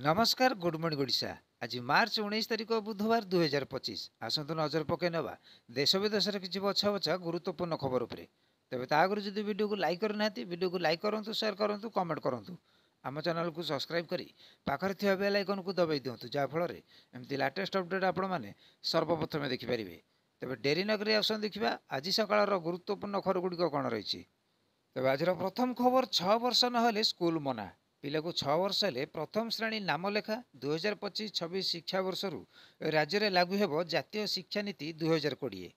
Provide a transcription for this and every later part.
नमस्कार good morning Odisha. आज मार्च 19 तारिख बुधवार 2025। आसतु नजर पकई नवा देश विदेश किसी बछा बछा गुरुत्वपूर्ण खबर उपरे। तेबे ता आगु जदि वीडियो को लाइक करना वीडियो को लाइक करूँ, शेयर करूँ, कमेंट करूँ। आम चैनल को सब्सक्राइब करी पाखरे थिया बेल आइकन को दबाई दिंतु, जहाँफल एमती लेटेस्ट अपडेट आपण मैंने सर्वप्रथमे देखिपारे। तेबे डेरी नगरी आसन देखा आज सकाळ गुरुत्वपूर्ण खबर गुड़िक कौन रही। तेज आज प्रथम खबर 6 वर्ष ना स्कूल मना। पिला को 6 वर्ष हेले प्रथम श्रेणी नाम लेखा 2025-26 शिक्षा वर्ष राज्य में लागू हेब जातीय शिक्षा नीति 2020।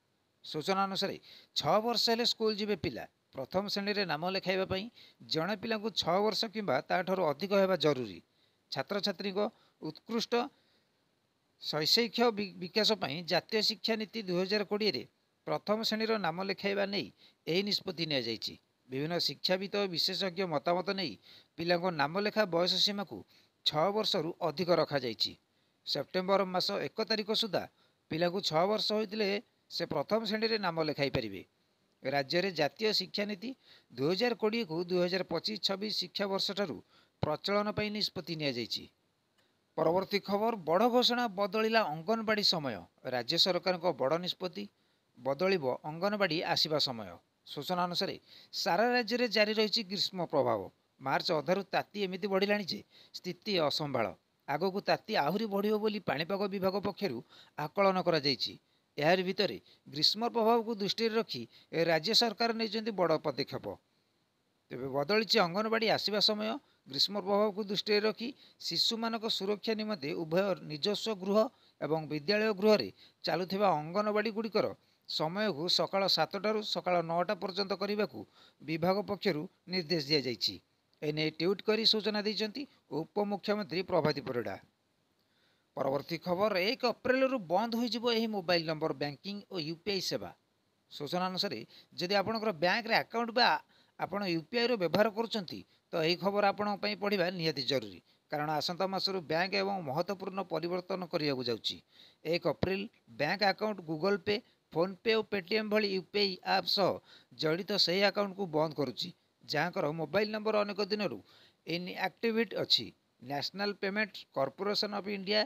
सूचना अनुसार 6 वर्ष हेले स्कूल जीवे पिला प्रथम श्रेणी में नाम लेखाइबा जड़े पिला को 6 वर्ष किंबा ताठू अधिक होगा जरूरी। छात्र छात्री उत्कृष्ट शैक्षिक विकास जातीय शिक्षा नीति 2020 प्रथम श्रेणी नाम लेखाइबा नहीं यही निष्पत्ति नि। विभिन्न शिक्षाविद और विशेषज्ञ मतामत नहीं पिला नाम लेखा बयस सीमा को 6 वर्ष रु अधिक रखा जाइछि। सेप्टेम्बर मास 1 तारिख सुधा पिला को 6 वर्ष होइतिले से प्रथम श्रेणी में नाम लेखाई पारिबे। राज्य में जातीय शिक्षा नीति 2020 को 2025-26 शिक्षा वर्ष ठारू प्रचलन पर निष्पत्ति नि। परवर्ती खबर बड़ घोषणा बदलिला अंगनवाड़ी समय। राज्य सरकार को बड़ निष्पत्ति बदलिब अंगनवाड़ी आसिबा समय। सूचना अनुसार सारा राज्य में जारी रही ग्रीष्म प्रभाव। मार्च अधारू ताती एमती बढ़ला जे स्थिति असंभाल। आग को ताती आहरी बढ़ बोली पाणीपाग विभाग पक्षर आकलन कर भितर ग्रीष्म प्रभाव को दृष्टि रखी राज्य सरकार नहीं बड़ पदक्षेप। तेज बदली अंगनवाड़ी आसवा समय। ग्रीष्म प्रभाव को दृष्टि रखी शिशु मानक सुरक्षा निमंते उभय निजस्व गृह एवं विद्यालय गृह में चलुवा अंगनवाड़ी गुड़िकर समय को सकाळ 7टारू सकाळ 9टा पर्यंत करने को विभाग पक्षर निर्देश दि जाइछि। एने ट्वीट कर सूचना देइछन्ति उपमुख्यमंत्री प्रभाती परिडा। परवर्ती खबर 1 अप्रैल रु बंद हो मोबाइल नंबर बैंकिंग और यूपीआई सेवा। सूचना अनुसार जदि आपणकर बैंक रे अकाउंट बा आपण यूपीआई रो व्यवहार करुछन्ति तो यही खबर आपण पई पढ़िबा निहाती जरूरी, कारण आसंता मासरु बैंक एवं महत्वपूर्ण परिवर्तन करिया जाउछि। 1 अप्रैल बैंक अकाउंट गूगल पे, फोन पे और पेटीएम भली यूपीआई ऐप सह जड़ित सही अकाउंट को बंद करुछि, जहाँकर मोबाइल नंबर अनेक दिन इनएक्टिवेट अच्छी। National payment corporation of India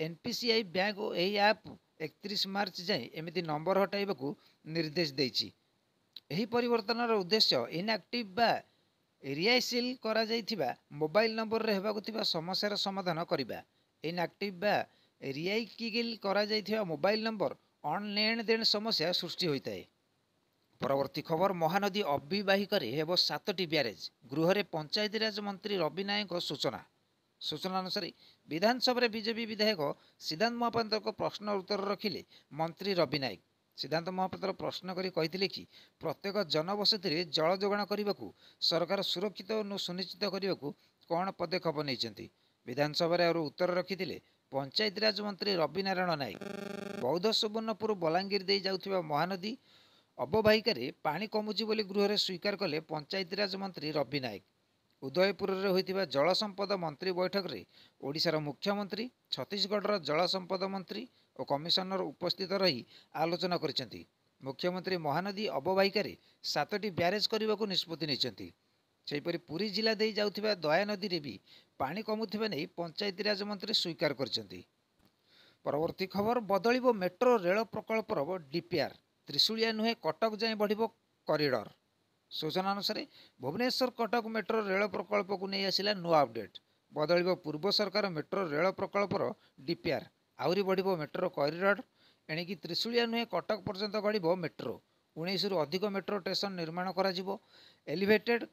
NPCI bank और यही ऐप 31 मार्च जाए एमती नंबर हटाइबा को निर्देश देइछि। एही परिवर्तनर उद्देश्य इनएक्टिव बा रिआईसिल करा जाइथिबा मोबाइल नंबर रे हेबाकु थिबा समस्यार समाधान करिबा। इनएक्टिव बा रिआईकिल करा जाइथिबा मोबाइल नंबर अन लेन देन समस्या सृष्टि होता है। परवर्ती खबर महानदी अव्यवाहिक हेब 7टी ब्यारेज। गृह में पंचायतीराज मंत्री रवि नायक सूचना। सूचना अनुसार विधानसभा बीजेपी विधायक सिद्धांत महापात्र प्रश्न उत्तर रखिले मंत्री रवि नायक। सिद्धांत महापात्र प्रश्न करी कि प्रत्येक जनबसति जल जोगाण करने को सरकार सुरक्षित और सुनिश्चित करने को कौन पदक्षेप नहीं। विधानसभा उत्तर रखिते पंचायतीराज मंत्री रवि नारायण नायक। बौद्ध सुवर्णपुर बलांगीर दे जाउथिबा महानदी अववाहिकार पानी कमुची बोली गृह में स्वीकार कले पंचायतीराज मंत्री रवि नायक। उदयपुर में होइतिबा जल संपद मंत्री बैठक में ओडिशार मुख्यमंत्री, छत्तीसगढ़ जल संपद मंत्री और कमिशनर उपस्थित रही आलोचना करिसेंति। मुख्यमंत्री महानदी अववाहिकार 7टी ब्यारेज करने को निष्पत्ति नहीं। सेहीपरि पुरी जिला दे जाउथिबा दया नदी रे भी पानी कमुथिबा नै पंचायतीराज मंत्री स्वीकार करछन्ति। परवर्ती खबर बदलिबो मेट्रो रेल प्रकल्पर डीपीआर। त्रिशूलिया नुहे कटक जाए बढ़िबो कॉरिडोर। सूचना अनुसार भुवनेश्वर कटक मेट्रो रेल प्रकल्प को नहीं आसिला नुआ अपडेट। बदलिबो पूर्व सरकार मेट्रो रेल प्रकल्पर डीपीआर। आउरी बढ़िबो मेट्रो कॉरिडोर। एणिकी त्रिशूलिया नुहे कटक पर्यंत गढ़िबो मेट्रो। 19 रु अधिक मेट्रो स्टेशन निर्माण करा जिवो। एलिवेटेड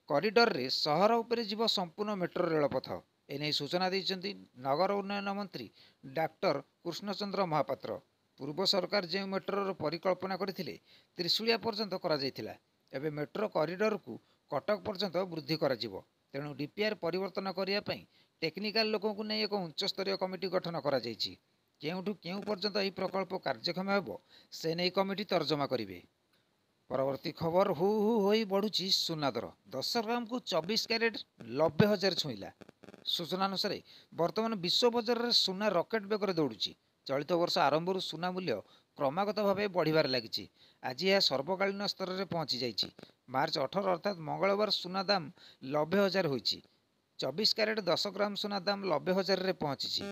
कॉरिडोर रे सहर उपरे जीव संपूर्ण मेट्रो रेलपथ। एने सूचना देइछन्ति नगर उन्नयन मंत्री डॉक्टर कृष्णचंद्र महापात्र। पूर्व सरकार जो मेट्रोर परिकल्पना करथिले त्रिशूलिया पर्यंत करा जायथिला, एबे मेट्रो कॉरिडोर को कटक पर्यंत वृद्धि करा जिवो। तेणु डीपीआर परिवर्तन करिया पई टेक्निकल लोकों को नहीं एक उच्चस्तरीय कमिटी गठन करा जायछि। केउठु केउ पर्यंत एही प्रकल्प कार्यक्षम हेबो से नै कमिटी तर्जमा करिवे। परवर्ती खबर हु होई बढ़ुची सुना दर। 10 ग्राम को 24 कैरेट 90,000 छुईला। सूचना अनुसार वर्तमान विश्व बजार में सुना रकेट बेगर दौड़ुची। चलित वर्ष आरंभ सुना मूल्य क्रमागत भाव बढ़िबार लगी। आज यह सर्वकालीन स्तर में पहुंची जाइए। मार्च 18 अर्थात मंगलवार सुना दाम 90,000 होइछि। 24 କ୍ୟାରେଟ୍ 10 ଗ୍ରାମ ସୁନା ଦାମ 90,000 ପହଞ୍ଚିଛି।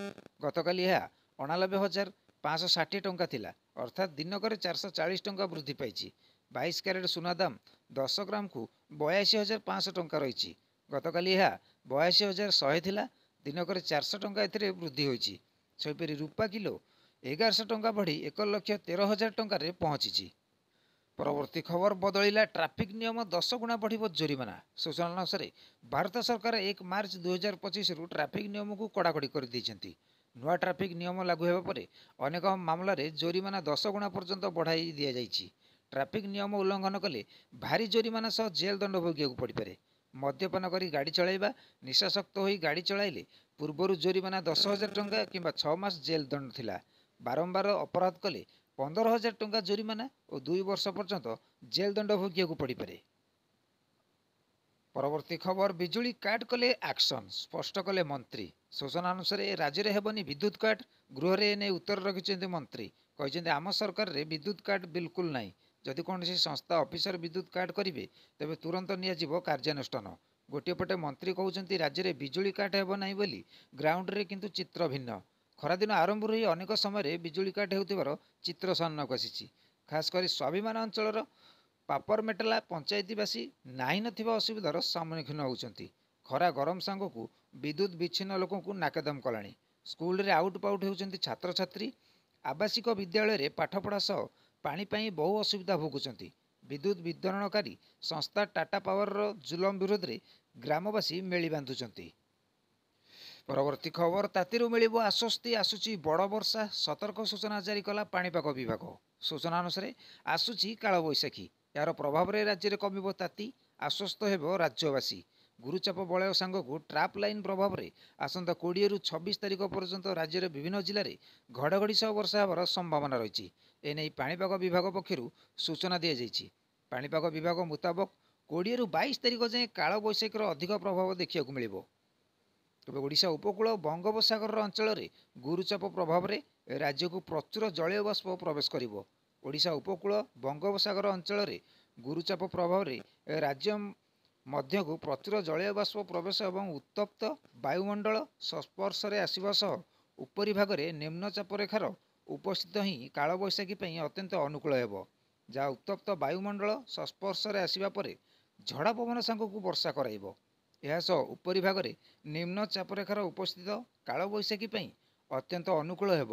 ଗତକାଲି ଏହା 89,560 ଟଙ୍କା ଥିଲା, ଅର୍ଥାତ୍ ଦିନକରେ 440 ଟଙ୍କା ବୃଦ୍ଧି ପାଇଛି। 22 କ୍ୟାରେଟ୍ ସୁନା ଦାମ 10 ଗ୍ରାମକୁ 82,500 ଟଙ୍କା ରହିଛି। ଗତକାଲି ଏହା 82,100 ଥିଲା, ଦିନକରେ 400 ଟଙ୍କା ଏଥିରେ ବୃଦ୍ଧି ହୋଇଛି। ସେହିପରି ରୂପା କିଲୋ 1100 ଟଙ୍କା ବଢ଼ି 1,13,000 ଟଙ୍କାରେ ପହଞ୍ଚିଛି। ପରବର୍ତ୍ତୀ ଖବର ବଦଳିଲା ଟ୍ରାଫିକ୍ ନିୟମ 10 ଗୁଣା ବଢ଼ିବ ଜୋରିମାନା। ସୂଚନା ଅନୁସାରେ ଭାରତ ସରକାର 1 ମାର୍ଚ୍ଚ 2025ରୁ ଟ୍ରାଫିକ୍ ନିୟମକୁ କଡ଼ାକଡ଼ି କରିଦେଇଛନ୍ତି। ନୂଆ ଟ୍ରାଫିକ୍ ନିୟମ ଲାଗୁ ହେବା ପରେ ଅନେକ ମାମଲାରେ ଜୋରିମାନା 10 ଗୁଣା ପର୍ଯ୍ୟନ୍ତ ବଢ଼ାଇ ଦିଆଯାଇଛି। ଟ୍ରାଫିକ୍ ନିୟମ ଉଲ୍ଲଂଘନ କଲେ ଭାରୀ ଜୋରିମାନା ସହ ଜେଲ୍ ଦଣ୍ଡ ଭୋଗିବାକୁ ପଡ଼ିପାରେ। ମଦ୍ୟପାନ କରି ଗାଡ଼ି ଚଳାଇବା, ନିଶାସକ୍ତ ହୋଇ ଗାଡ଼ି ଚଳାଇଲେ ପୂର୍ବରୁ ଜୋରିମାନା 10,000 ଟଙ୍କା କିମ୍ବା 6 ମାସ ଜେଲ୍ ଦଣ୍ଡ ଥିଲା। ବାରମ୍ବାର ଅପରାଧ କଲେ 15,000 ଟଙ୍କା ଜୋରିମାନା ଓ 2 ବର୍ଷ ପର୍ଯ୍ୟନ୍ତ ଜେଲ୍ ଦଣ୍ଡ ଭୋଗିବାକୁ ପଡ଼ିପାରେ। ପରବର୍ତ୍ତୀ ଖବର ବିଜୁଳି କାଟ୍ କଲେ ଆକ୍ସନ୍, ସ୍ପଷ୍ଟ କଲେ ମନ୍ତ୍ରୀ। ସୂଚନା ଅନୁସାରେ ରାଜ୍ୟରେ ହେବନି ବିଦ୍ୟୁତ୍ କାଟ୍। ଗୃହରେ ଏନେଇ ଉତ୍ତର ରଖିଛନ୍ତି ମନ୍ତ୍ରୀ। କହିଛନ୍ତି ଆମ ସରକାରରେ ବିଦ୍ୟୁତ୍ କାଟ୍ ବିଲକୁଲ ନାହିଁ। ଯଦି କୌଣସି ସଂସ୍ଥା ଅଫିସର ବିଦ୍ୟୁତ୍ କାଟ୍ କରିବେ ତେବେ ତୁରନ୍ତ ନିଆଯିବ କାର୍ଯ୍ୟାନୁଷ୍ଠାନ। ଗୋଟିଏ ପଟେ ମନ୍ତ୍ରୀ କହୁଛନ୍ତି ରାଜ୍ୟରେ ବିଜୁଳି କାଟ୍ ହେବ ନାହିଁ ବୋଲି, ଗ୍ରାଉଣ୍ଡରେ କିନ୍ତୁ ଚିତ୍ର ଭିନ୍ନ। ଖରାଦିନ ଆରମ୍ଭରୁ ହିଁ ଅନେକ ସମୟରେ ବିଜୁଳି କାଟ୍ ହେଉଥିବାର ଚିତ୍ର ସାମ୍ନାକୁ ଆସିଛି। ଖାସ୍ କରି ସ୍ୱାଭିମାନ ଅଞ୍ଚଳର ପାପରମେଟଲା ପଞ୍ଚାୟତିବାସୀ ନାହିଁ ନଥିବା ଅସୁବିଧାର ସମ୍ମୁଖୀନ ହେଉଛନ୍ତି। ଖରା ଗରମ ସାଙ୍ଗକୁ ବିଦ୍ୟୁତ୍ ବିଚ୍ଛିନ୍ନ ଲୋକଙ୍କୁ ନାକେଦମ କଲାଣି। ସ୍କୁଲରେ ଆଉଟ୍ ପାଉଟ୍ ହେଉଛନ୍ତି ଛାତ୍ରଛାତ୍ରୀ। ଆବାସିକ ବିଦ୍ୟାଳୟରେ ପାଠପଢ଼ା ସହ ପାଣି ପାଇଁ ବହୁ ଅସୁବିଧା ଭୋଗୁଛନ୍ତି। ବିଦ୍ୟୁତ୍ ବିତରଣକାରୀ ସଂସ୍ଥା ଟାଟା ପାୱାରର ଜୁଲମ ବିରୋଧରେ ଗ୍ରାମବାସୀ ମେଳି ବାନ୍ଧୁଛନ୍ତି। ପରବର୍ତ୍ତୀ ଖବର ତାତିରୁ ମିଳିବ ଆଶ୍ୱସ୍ତି, ଆସୁଛି ବଡ଼ ବର୍ଷା, ସତର୍କ ସୂଚନା ଜାରି କଲା ପାଣିପାଗ ବିଭାଗ। ସୂଚନା ଅନୁସାରେ ଆସୁଛି କାଳବୈଶାଖୀ। ଏହାର ପ୍ରଭାବରେ ରାଜ୍ୟରେ କମିବ ତାତି, ଆଶ୍ୱସ୍ତ ହେବ ରାଜ୍ୟବାସୀ। ଗୁରୁଚାପ ବଳୟ ସାଙ୍ଗକୁ ଟ୍ରାପ୍ ଲାଇନ୍ ପ୍ରଭାବରେ ଆସନ୍ତା 20ରୁ 26 ତାରିଖ ପର୍ଯ୍ୟନ୍ତ ରାଜ୍ୟର ବିଭିନ୍ନ ଜିଲ୍ଲାରେ ଘଡ଼ଘଡ଼ି ସହ ବର୍ଷା ହେବାର ସମ୍ଭାବନା ରହିଛି। ଏନେଇ ପାଣିପାଗ ବିଭାଗ ପକ୍ଷରୁ ସୂଚନା ଦିଆଯାଇଛି। ପାଣିପାଗ ବିଭାଗ ମୁତାବକ 20ରୁ 22 ତାରିଖ ଯାଏଁ କାଳବୈଶାଖୀର ଅଧିକ ପ୍ରଭାବ ଦେଖିବାକୁ ମିଳିବ। ତେବେ ଓଡ଼ିଶା ଉପକୂଳ ବଙ୍ଗୋପସାଗର ଅଞ୍ଚଳରେ ଗୁରୁଚାପ ପ୍ରଭାବରେ ରାଜ୍ୟକୁ ପ୍ରଚୁର ଜଳୀୟ ବାଷ୍ପ ପ୍ରବେଶ କରିବ। ଓଡ଼ିଶା ଉପକୂଳ ବଙ୍ଗୋପସାଗର ଅଞ୍ଚଳରେ ଗୁରୁଚାପ ପ୍ରଭାବରେ ରାଜ୍ୟ ମଧ୍ୟକୁ ପ୍ରଚୁର ଜଳୀୟ ବାଷ୍ପ ପ୍ରବେଶ ଏବଂ ଉତ୍ତପ୍ତ ବାୟୁମଣ୍ଡଳ ସଂସ୍ପର୍ଶରେ ଆସିବା ସହ ଉପରି ଭାଗରେ ନିମ୍ନଚାପ ରେଖାର ଉପସ୍ଥିତ ହିଁ କାଳବୈଶାଖୀ ପାଇଁ ଅତ୍ୟନ୍ତ ଅନୁକୂଳ ହେବ, ଯାହା ଉତ୍ତପ୍ତ ବାୟୁମଣ୍ଡଳ ସଂସ୍ପର୍ଶରେ ଆସିବା ପରେ ଝଡ଼ ପବନ ସାଙ୍ଗକୁ ବର୍ଷା କରାଇବ। ଏହା ସହ ଉପରି ଭାଗରେ ନିମ୍ନଚାପରେଖାର ଉପସ୍ଥିତ କାଳବୈଶାଖୀ ପାଇଁ ଅତ୍ୟନ୍ତ ଅନୁକୂଳ ହେବ।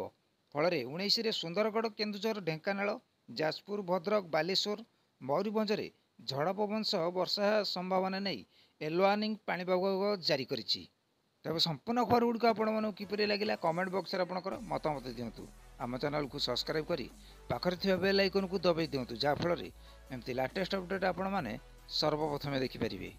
ଫଳରେ 19ରେ ସୁନ୍ଦରଗଡ଼, କେନ୍ଦୁଝର, ଢେଙ୍କାନାଳ, ଯାଜପୁର, ଭଦ୍ରକ, ବାଲେଶ୍ୱର, ମୟୂରଭଞ୍ଜରେ ଝଡ଼ ପବନ ସହ ବର୍ଷା ସମ୍ଭାବନା ନେଇ ୟେଲୋ ୱାର୍ଣ୍ଣିଂ ପାଣିପାଗ ବିଭାଗ ଜାରି କରିଛି। ତେବେ ସମ୍ପୂର୍ଣ୍ଣ ଖବରଗୁଡ଼ିକ ଆପଣମାନଙ୍କୁ କିପରି ଲାଗିଲା କମେଣ୍ଟ ବକ୍ସରେ ଆପଣଙ୍କର ମତାମତ ଦିଅନ୍ତୁ। ଆମ ଚ୍ୟାନେଲକୁ ସବସ୍କ୍ରାଇବ୍ କରି ପାଖରେ ଥିବା ବେଲ୍ ଆଇକନକୁ ଦବାଇ ଦିଅନ୍ତୁ, ଯାହାଫଳରେ ଏମିତି ଲାଟେଷ୍ଟ ଅପଡେଟ୍ ଆପଣମାନେ ସର୍ବପ୍ରଥମେ ଦେଖିପାରିବେ।